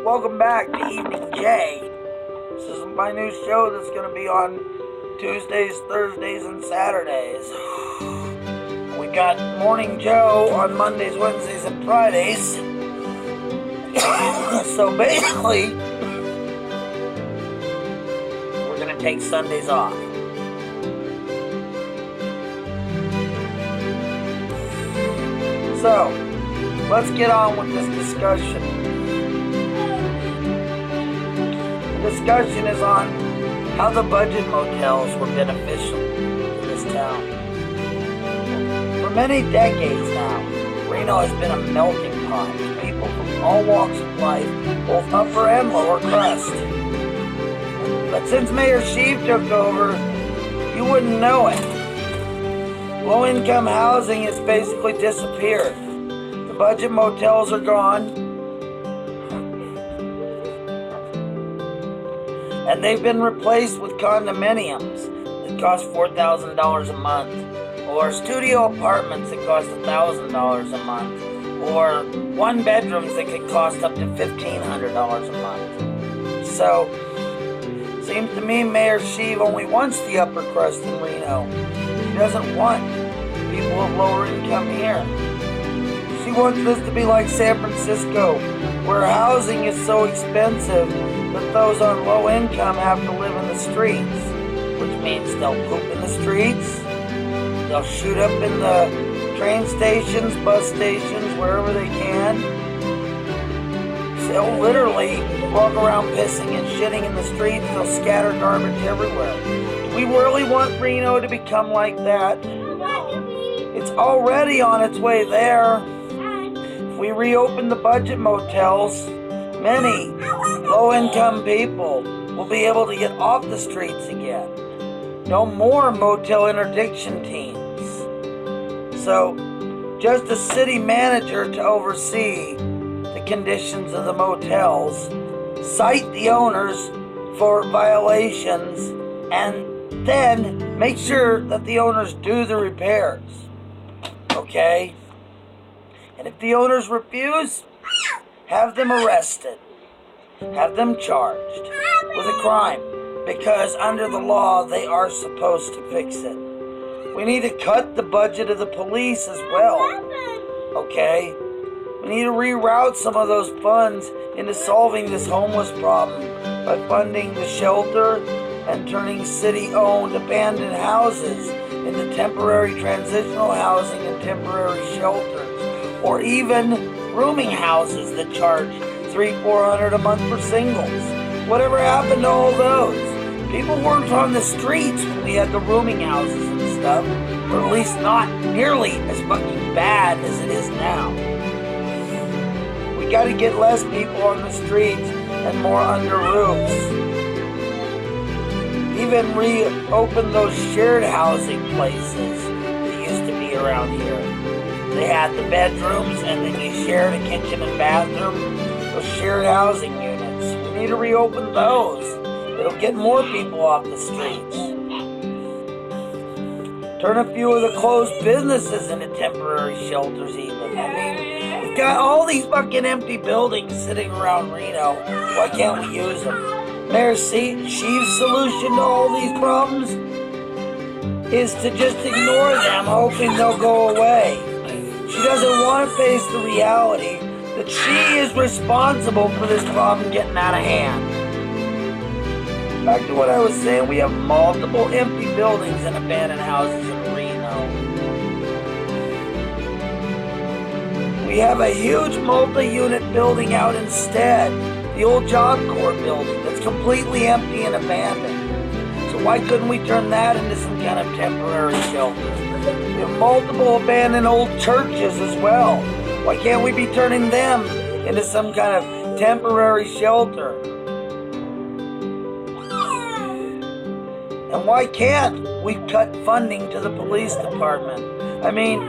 welcome back to Evening J. This is my new show that's going to be on Tuesdays, Thursdays, and Saturdays. We got Morning Joe on Mondays, Wednesdays, and Fridays. So basically, we're going to take Sundays off. So, let's get on with this discussion. The discussion is on how the budget motels were beneficial to this town. For many decades now, Reno has been a melting pot of people from all walks of life, both upper and lower crust. But since Mayor Sheev took over, you wouldn't know it. Low-income housing has basically disappeared. The budget motels are gone, and they've been replaced with condominiums that cost $4,000 a month, or studio apartments that cost $1,000 a month, or one bedrooms that could cost up to $1,500 a month. So, seems to me Mayor Sheev only wants the upper crust in Reno. She doesn't want people of lower income here. She wants this to be like San Francisco, where housing is so expensive that those on low income have to live in the streets, which means they'll poop in the streets, they'll shoot up in the train stations, bus stations, wherever they can. They'll literally walk around pissing and shitting in the streets. They'll scatter garbage everywhere. Do we really want Reno to become like that? It's already on its way there. If we reopen the budget motels, many low-income people will be able to get off the streets again. No more motel interdiction teams. So, just a city manager to oversee the conditions of the motels, cite the owners for violations, and then make sure that the owners do the repairs. Okay? And if the owners refuse, have them arrested. Have them charged with a crime, because under the law they are supposed to fix it. We need to cut the budget of the police as well. Okay? We need to reroute some of those funds into solving this homeless problem by funding the shelter and turning city-owned abandoned houses into temporary transitional housing and temporary shelters, or even rooming houses that charge $300-400 a month for singles. Whatever happened to all those? People weren't on the streets when we had the rooming houses and stuff, or at least not nearly as fucking bad as it is now. We gotta get less people on the streets and more under roofs. Even reopen those shared housing places that used to be around here. They had the bedrooms and then you shared a kitchen and bathroom. Those shared housing units. We need to reopen those. It'll get more people off the streets. Turn a few of the closed businesses into temporary shelters even. I mean, we've got all these fucking empty buildings sitting around Reno. Why can't we use them? Mayor Sheev's solution to all these problems is to just ignore them, hoping they'll go away. She doesn't want to face the reality that she is responsible for this problem getting out of hand. Back to what I was saying, we have multiple empty buildings and abandoned houses in Reno. We have a huge multi-unit building out instead, the old Job Corps building that's completely empty and abandoned. So why couldn't we turn that into some kind of temporary shelter? We have multiple abandoned old churches as well. Why can't we be turning them into some kind of temporary shelter? And why can't we cut funding to the police department? I mean,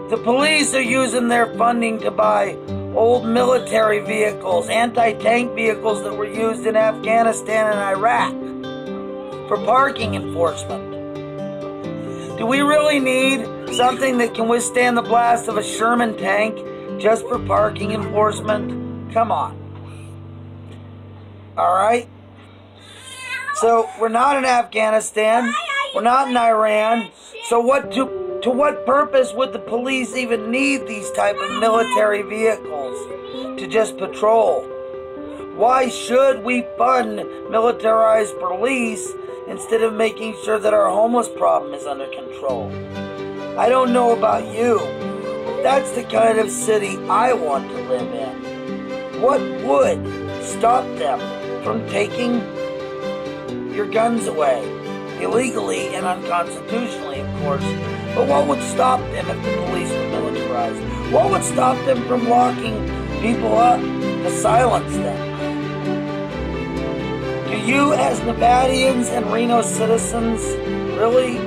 the police are using their funding to buy old military vehicles, anti-tank vehicles that were used in Afghanistan and Iraq for parking enforcement. Do we really need something that can withstand the blast of a Sherman tank just for parking enforcement? Come on. Alright? So, we're not in Afghanistan. We're not in Iran. So to what purpose would the police even need these type of military vehicles to just patrol? Why should we fund militarized police instead of making sure that our homeless problem is under control? I don't know about you, but that's the kind of city I want to live in. What would stop them from taking your guns away? Illegally and unconstitutionally, of course. But what would stop them if the police were militarized? What would stop them from locking people up to silence them? Do you, as Nevadians and Reno citizens, really,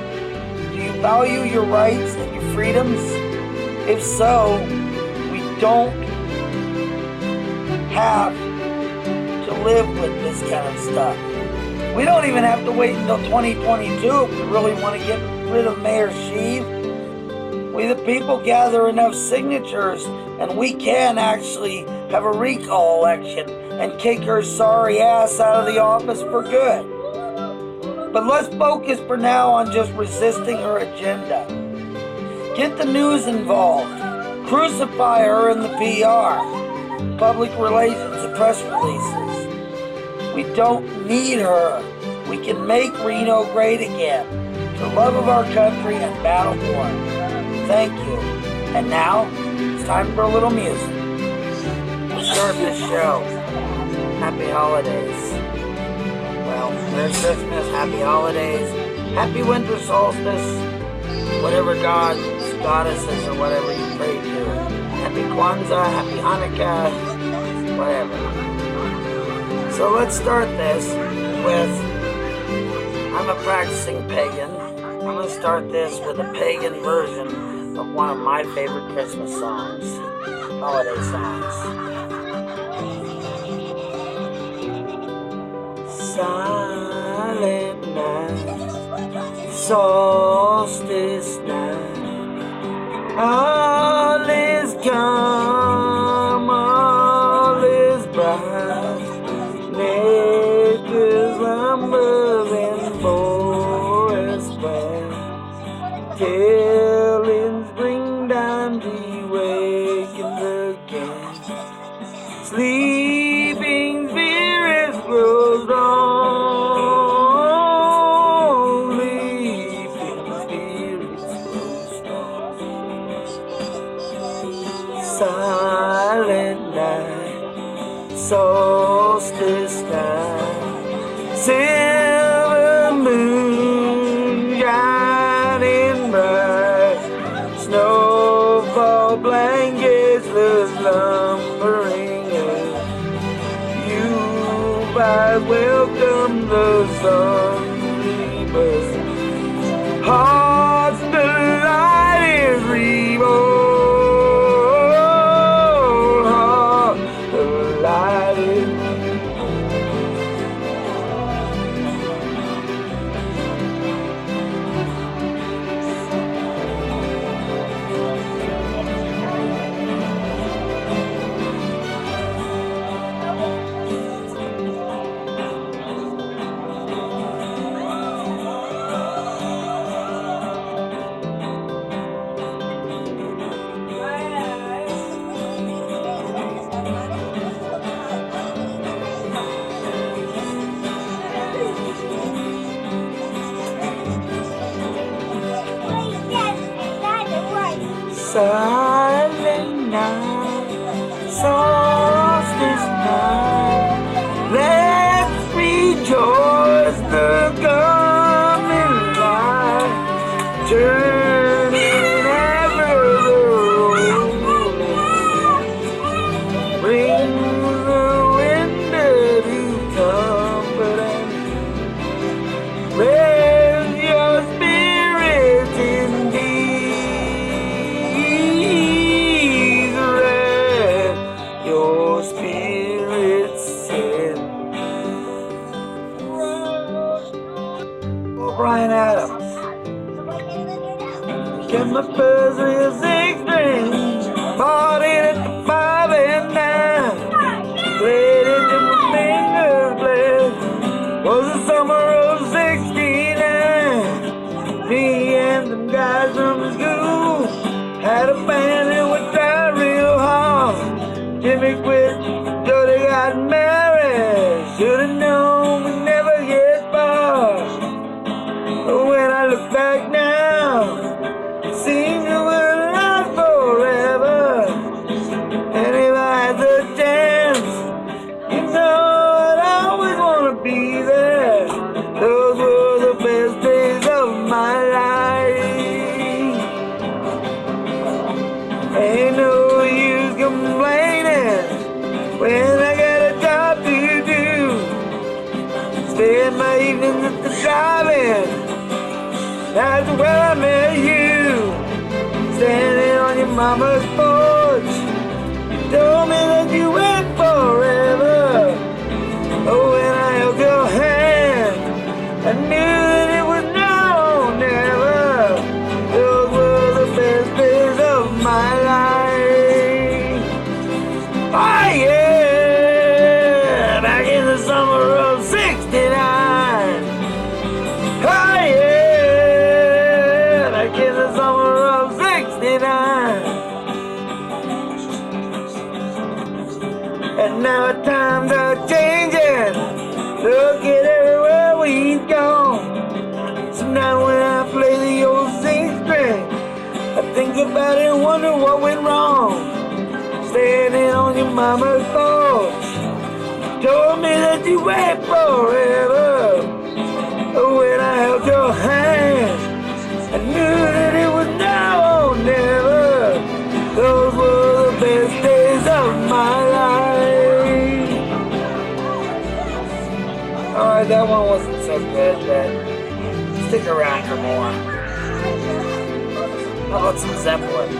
do you value your rights and your freedoms? If so, we don't have to live with this kind of stuff. We don't even have to wait until 2022 if we really want to get rid of Mayor Sheev. We the people gather enough signatures and we can actually have a recall election and kick her sorry ass out of the office for good. But let's focus for now on just resisting her agenda. Get the news involved. Crucify her in the PR, public relations, and press releases. We don't need her. We can make Reno great again. For the love of our country and battle for it. Thank you. And now, it's time for a little music. We'll start this show. Happy holidays. Well, Merry Christmas, Happy Holidays, Happy Winter Solstice, whatever gods, goddesses, or whatever you pray to. Happy Kwanzaa, Happy Hanukkah, whatever. So let's start this with, I'm a practicing pagan. I'm going to start this with a pagan version of one of my favorite Christmas songs, holiday songs. Silent night, solstice night, all is calm, all is bright. Nature's lumbering forest bright. Till springtime she wakens again. Sleeping spirits grow strong. Sleeping spirits grow strong. Silent night, solstice night, silver moon shining bright, snowfall blankets the slumbering earth. You I welcome the sun rebirth. Hearts delight is reborn. Hearts delight is silent night, solstice night. Let's rejoice the coming light, turning ever the rolling, brings the winter to comfort and raise your spirit in peace. Your spirit said. Oh, Bryan Adams. Get my fuzz real six string, bought it at the 5 and 9. Played it till my fingers That's where I met you, standing on your mama's porch. You told me that you went forever. Oh, when I held your hand, I knew that it was now or never. Those were the best days of my life. Oh yeah, back in the summer of '69. Oh yeah, back in the summer of '69. And now times are changing. Look at everywhere we've gone. So now when I play the old C string, I think about it and wonder what went wrong. Standing on your mama's porch, told me that you wait forever. When I held your hand, I knew that it was now or never. Those were the best days of my life. Alright, that one wasn't so good, but stick around for more. How about some Zeppelin?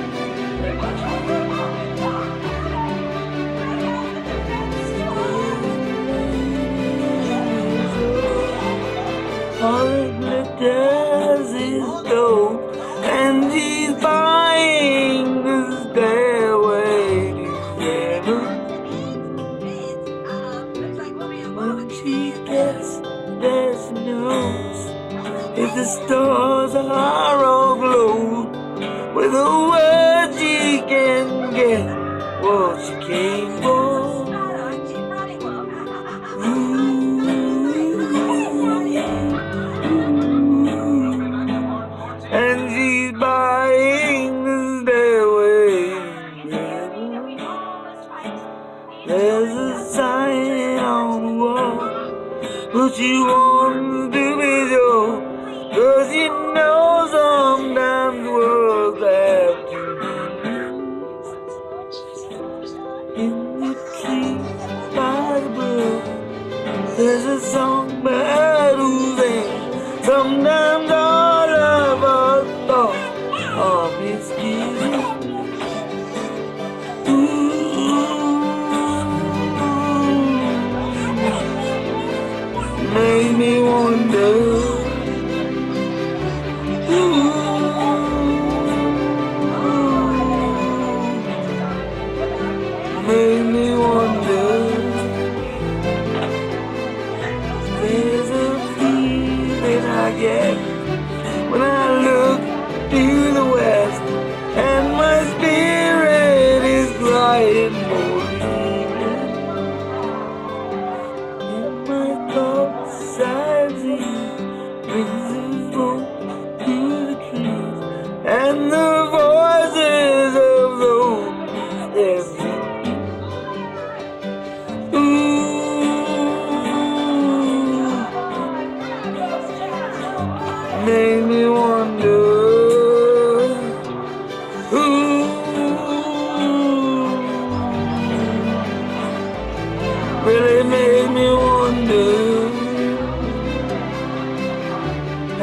All it does is dope, and she's buying the stairway to heaven. When she gets there, she knows if the stars are all glowed, with a word she can get what she came for. And she's buying the stairway. There's a sign on the wall, but she wants to be sure, 'cause you know sometimes words have to be. In the tree by the brook, there's a songbird who sings. Sometimes all of our thoughts are misgiven. Made me wonder. Made me wonder. There's a feeling I get when I look to the west, and my spirit is crying more deeply. In my thoughts I see rings of to the trees, and the voices of those that made me wonder. Really made me wonder.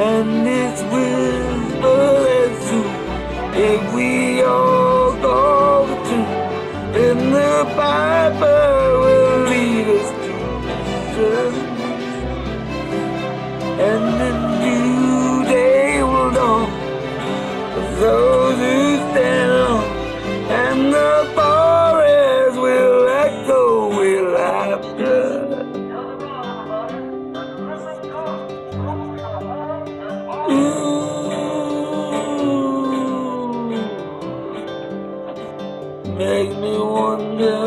And it's whisper and soon, if we all go the tune, then the piper will lead us to Jesus. And the new day will dawn for those who stand alone, and the forest will echo with laughter. Make me wonder.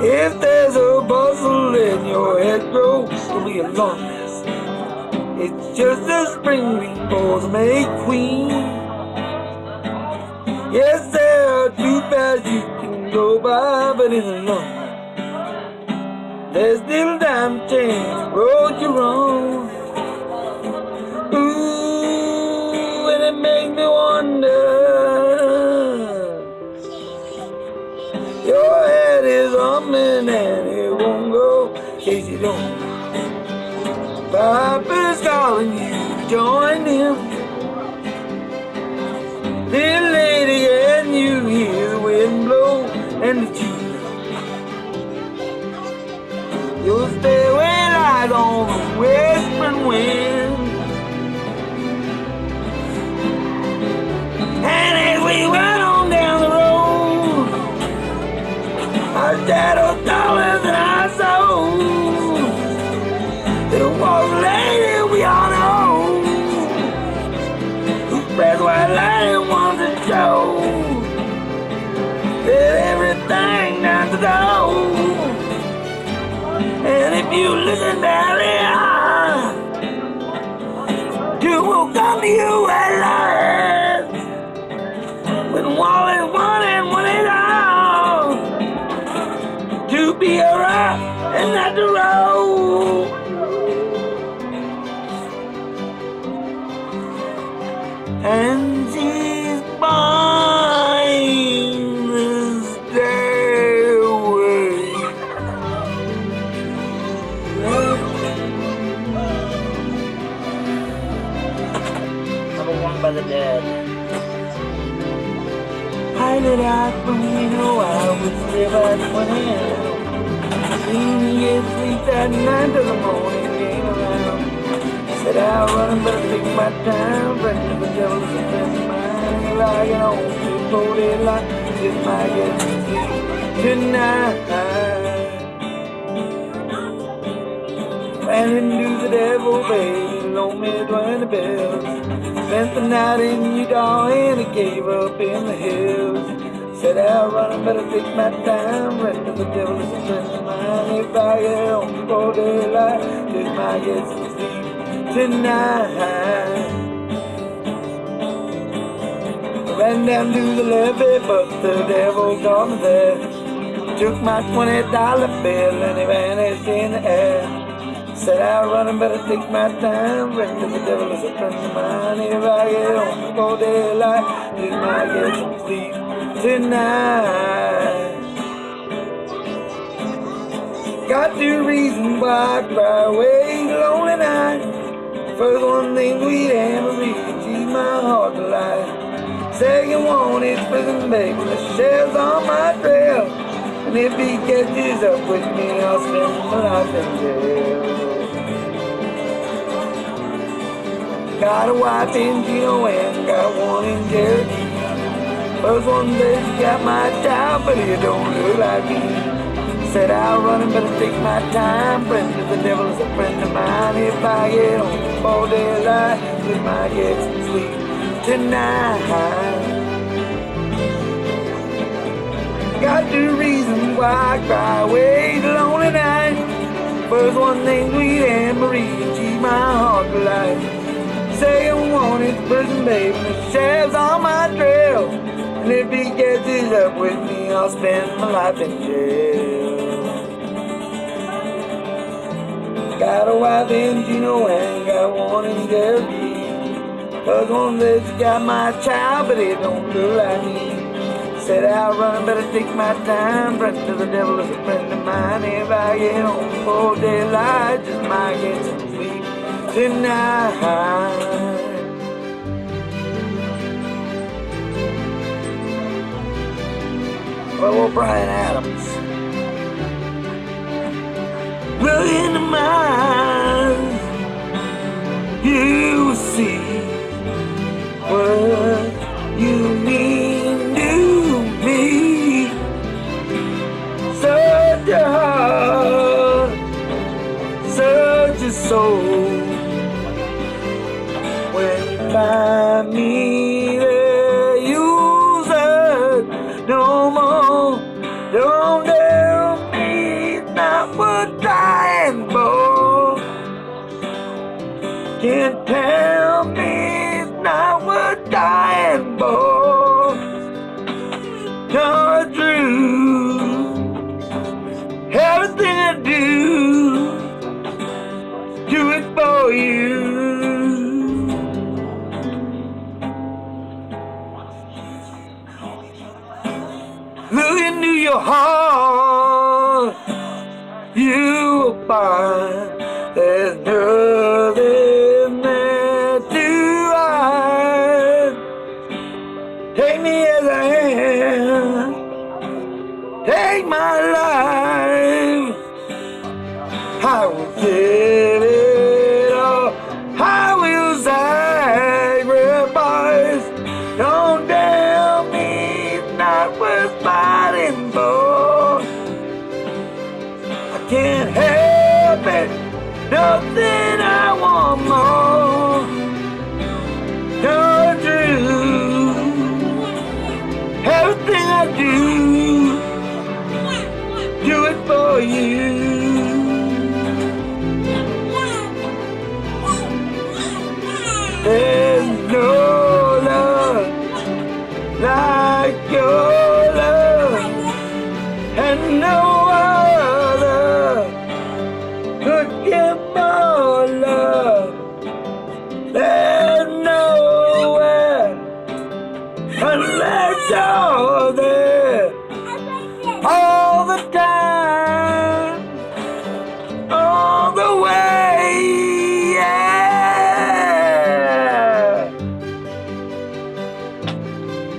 If there's a bustle in your head, bro, don't be alarmed. It's just a spring before the May Queen. Yes, there are two paths you can go by, but in the long run, there's still time to change the road you're on. Ooh, and it makes me wonder. Your head is humming and it won't go in case you don't is calling you to join them. Little lady, and you hear the wind blow and the chief. You'll stay away like on the western wind. And as we went on down the road, our shadow taller than our soul. There was a lady we all know, who spread white light and wanted to show that everything not to go. And if you listen down here, you will come to you at last. When one is one and one is all, to be a rock and not to roll. And she's mine this day away. Number one by the dead. I let out from you know I would live at 20. Seen you sleep that night till the morning came around. Said I'll run and better take my time. Friend of the devil is a friend of mine. If I get home before daylight, just might get some sleep tonight. Ran into the devil, baby, loaned me 20 bills. Spent the night in Utah in a cave up in the hills. Said I'll run and better take my time. Rest of the devil is a friend of mine. If I get home before daylight, just might get some sleep tonight. Ran down to the levee, but the devil got me there. Took my $20 bill and he vanished in the air. Said I'll run and better take my time. Rest of the devil is a friend of mine. If I get home before daylight, just might get some sleep tonight. Got two reasons why I cry away the lonely night. First one thing we'd ever reach, keep my heart alive. Second one is prison, baby, the sheriff's on my trail. And if he catches up with me, I'll spend my life in jail. Got a wife in Gino and got one in Cherokee. First one says you got my child, but you don't look like me. Said I'll run and better take my time. Friend of the devil is a friend of mine. If I get home before daylight, we might get some sleep tonight. Got two reasons why I cry away the lonely night. First one named Sweet Anne Marie, and she's my heart alive. Second one is prison, baby, the sheriff's on my trail. And if he catches up with me, I'll spend my life in jail. Got a wife in Gino and got one in Cherokee. First one says you got my child, but it don't look like me. Said I'll run and better take my time. Friend of the devil is a friend of mine. If I get home before daylight, just might get some sleep tonight. Well, Brian Adams. Look into my eyes, you will see what you mean to me. Such a heart, such a soul. When you find me there, you said no more. Don't tell me it's not worth dying for. Can't tell me it's not worth dying for. Not true. Everything I do it for you. Look into your heart, you will find there's nothing There's no love like your love, and no other could give more love. There's nowhere unless you're there all the time, all the way, yeah.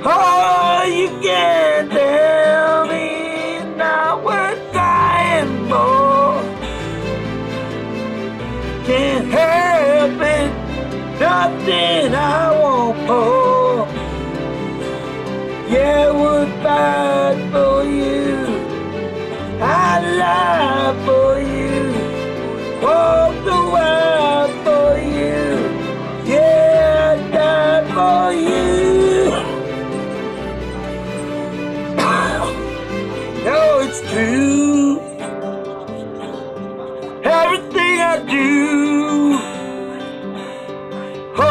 Oh, you can't tell me it's not worth dying for. Can't help it, nothing I want more. Yeah, I would fight for you, I'd lie for you, walk the world for you, yeah, I'd die for you. No, it's true, everything I do, oh,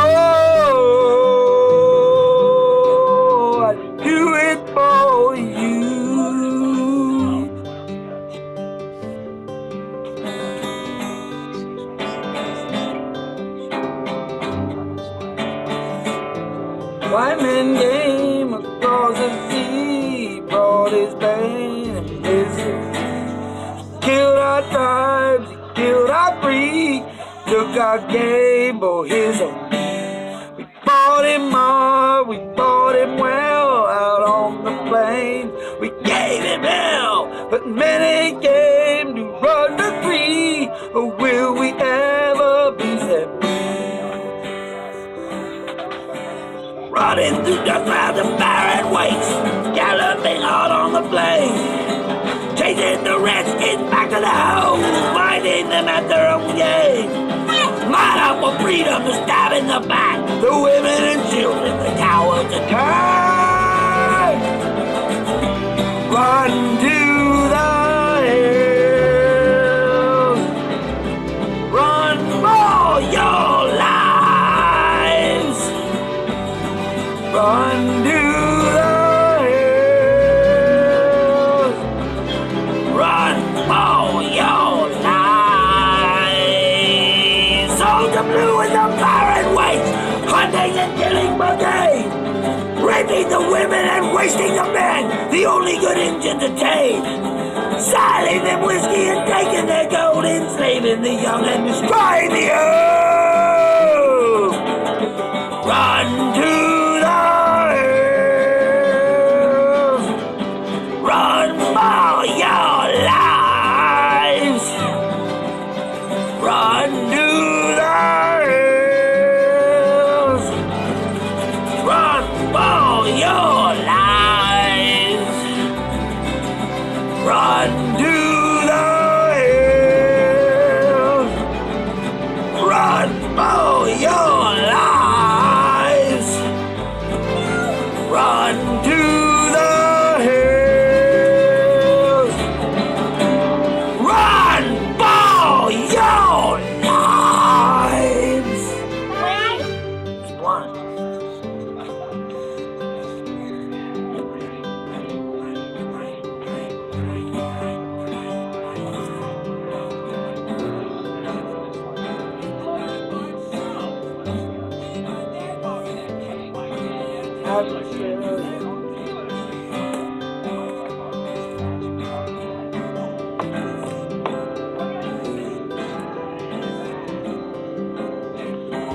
I do it for you. White man came across the sea, brought his pain and misery, killed our tribes, he killed our breed, took our game for his own. We fought him hard, we fought him well, out on the plains, we gave him hell, but many came to run us free, or will we ever be set free? Running through the clouds of barren wastes, galloping hard on the plains, chasing the redskins back to the home, finding them at their own game. Line up for freedom to stab in the back, the women and children, the cowards and turn. Run to the hills, run for your lives. Run to the hills, run for your lives. Soldier Blue is a barren waste, hunting and killing for gain, raping the women and wasting the men, the only good Indian to tame, selling them whiskey and taking their gold, enslaving the young and destroying the earth. Run to the hills, run for your lives. Run to the hills, run for your lives. Run to the hills, run for your lives. Run to the hills, run for your lives. Just one.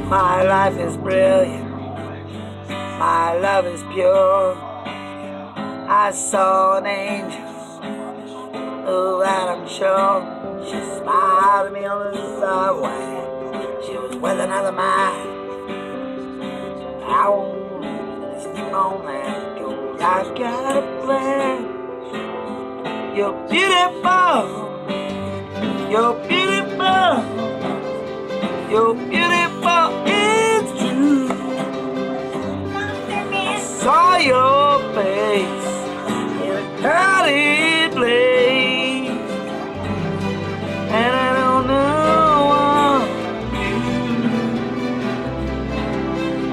My life is brilliant, my love is pure. I saw an angel, oh that I'm sure. She smiled at me on the subway, she was with another man. I won't keep on that, 'cause I've got a plan. You're beautiful, you're beautiful, you're beautiful, it's true. I saw your face in a crowded place, and I don't know what to do.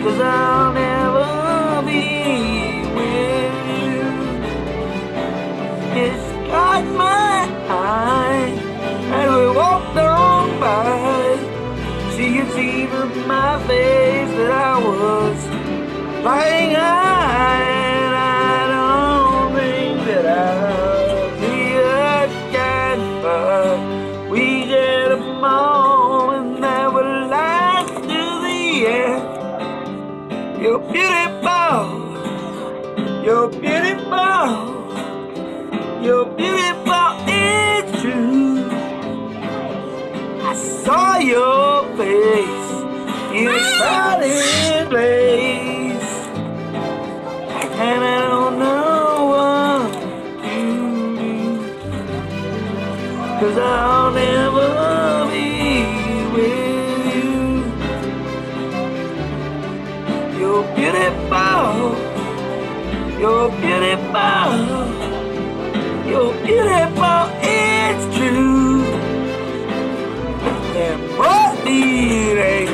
'cause I'll never be with you. It's got my eye as we walked on by. She could see from my face that I was flying high, and I don't think that I'll be again, but we get a moment that will last to the end. You're beautiful, you're beautiful, you're beautiful, it's true. I saw your face in a crowded place, and I don't know what to do, 'cause I'll never be with you. You're beautiful, you're beautiful, you're beautiful, it's true. And brought me today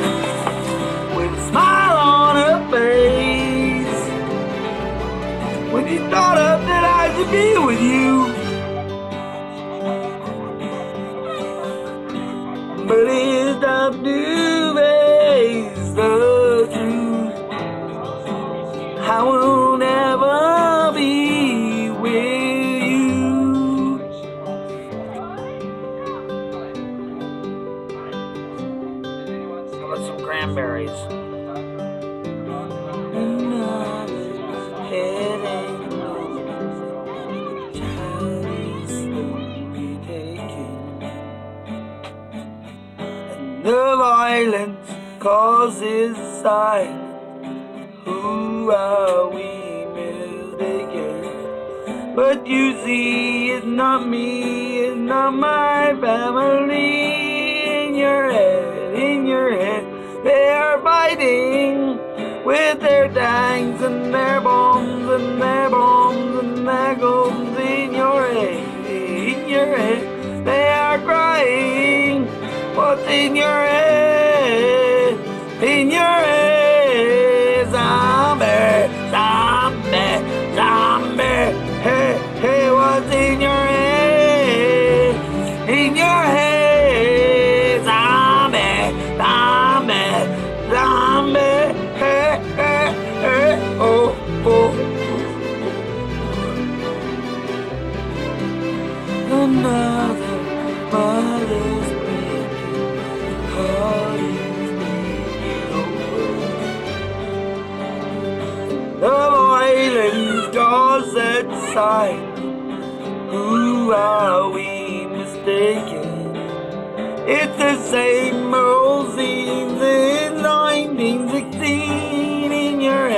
with a smile on her face when you thought of that I should be with you. But it's not to face the truth. I will never be with you. How about some cranberries? Another headache, time is slowly taking, and the violence causes silence. Who are we mistaken? But you see, it's not me, it's not my family. In your head, they are fighting with their tanks and their bombs and their bombs and their guns. In your head, they are crying. What's in your head? In your head, zombie, zombie, zombie. Hey, hey, what's in your head? In your head, zombie, zombie, zombie. Hey, hey, hey, oh, oh. Another mother's breaking heart is bleeding over. The violence goes outside. Who are we mistaken? It's the same old scenes in 1916. In your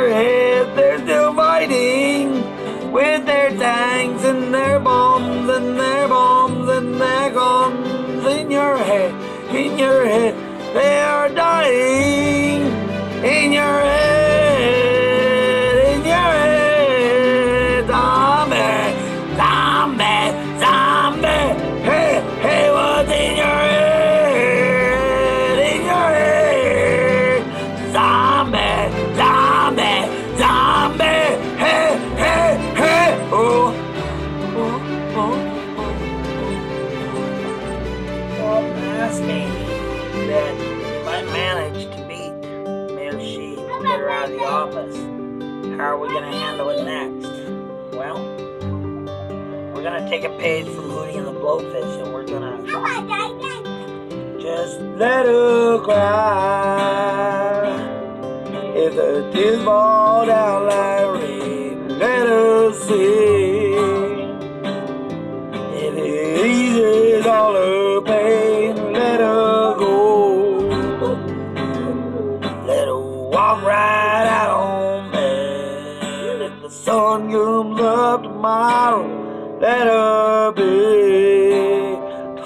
head, they're still fighting with their tanks and their bombs and their bombs and their guns. In your head, they are dying. In your head, zombie, zombie, zombie. Hey, hey, what's in your head? In your head, zombie, zombie, zombie. Hey, hey, hey, oh, oh, oh, oh. Well, ask me that if I manage to beat Mayor Sheep and get her out of the office, how are we going to handle it next? Well, we're going to take a page from Hootie and the Blowfish, and we're going to just let her cry. If the tears fall down like rain, let her sing. If it eases all her pain, let her go. Let her walk right out on bed. If the sun comes up tomorrow, let her be.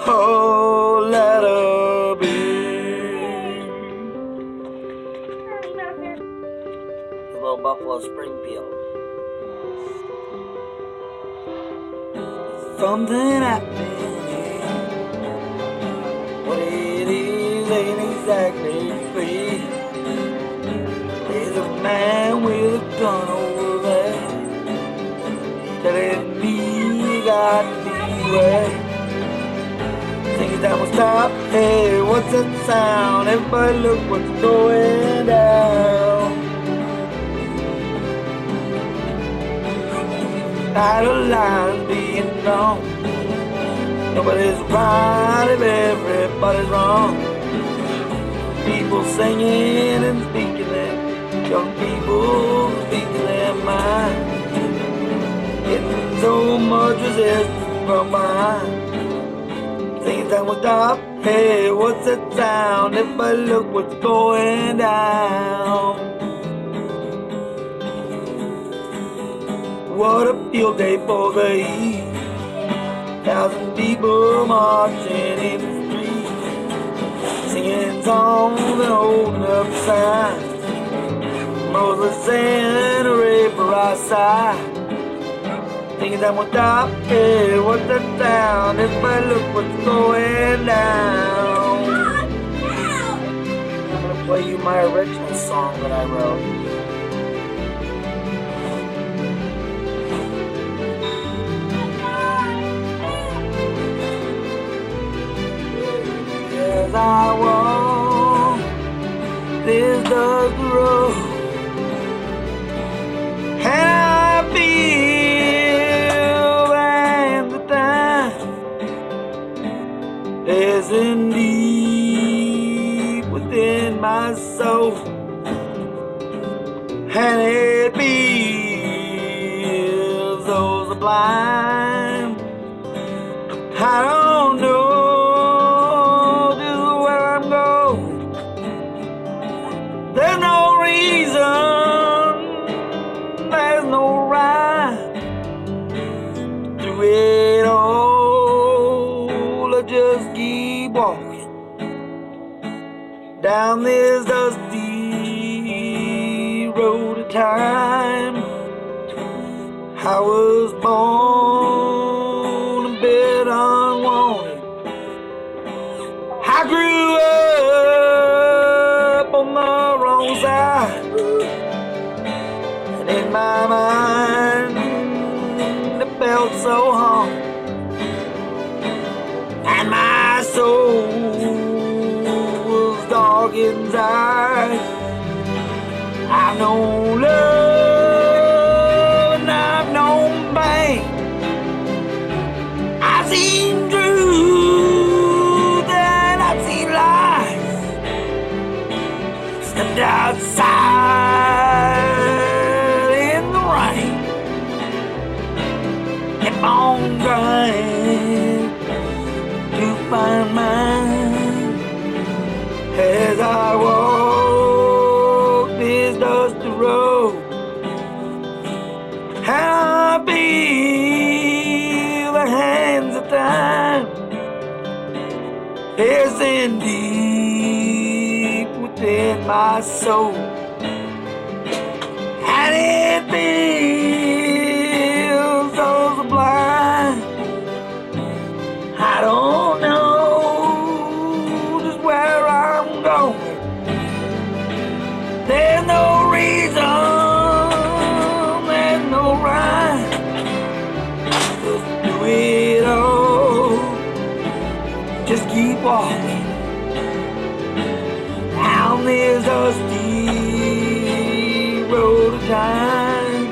Oh, let her be. The little Buffalo Springfield. Something happening. What it is ain't exactly clear. man with a gun over there, telling me you got to beware. Things that will stop. Hey, what's that sound? Everybody look what's going down. Tired of lines being drawn. Nobody's right if everybody's wrong. People singing and speaking their young people speaking their mind. Getting so much resistance from behind. Things that will stop. Hey, what's that sound? Everybody look what's going down. What a field day for the East. 1,000 people marching in the street, singing songs and holding up signs. Moses and a river outside. Things that will stop. Hey, what's that sound? Everybody look what's going down. I'm gonna play you my original song that I wrote. As I walk this dusty road, and I feel the hands of time dancing deep within my soul, and it feels so sublime. I don't know there's no reason, there's no rhyme through it all. I just keep walking down this dusty road of time. I was born a bit unwanted. I grew up on the wrong side, and in my mind it felt so hard, and my soul was dark inside. I've known love and I've known pain. I've seen truth and I've seen lies. Stepped outside in the rain, kept on trying to find mine. As I walk this dusty road, and I feel the hands of time piercing deep within my soul, and it feels so sublime. I don't know just where I'm going. There's no reason, there's no rhyme. Just do it all. Just keep walking down this dusty road of time.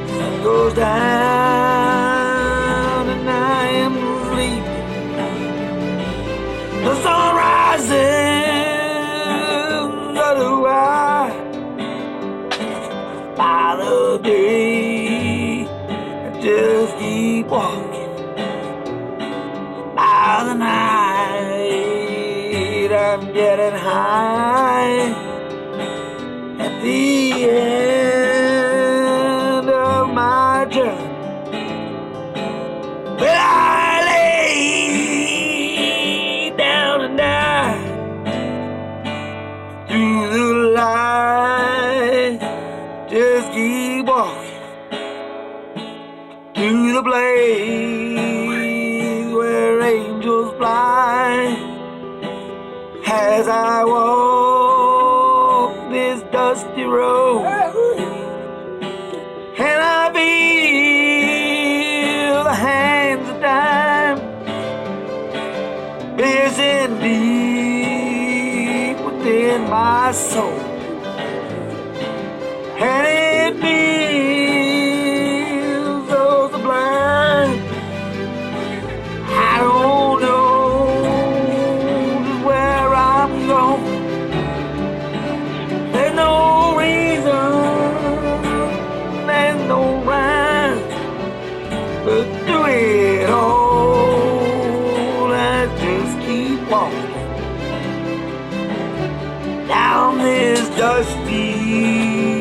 Sun goes down and I am sleeping. The sun rises, so do I. By the day, I just keep walking. By the night, I'm getting high. At the end of my journey, well, I lay down and die. Through the light, just keep walking to the place where angels fly. As I walk this dusty road, and I feel the hands of time piercing deep within my soul, and it feels so sublime. I don't know just where I'm going. There's no reason, there's no rhyme, but do it all. Let's just keep walking down this dusty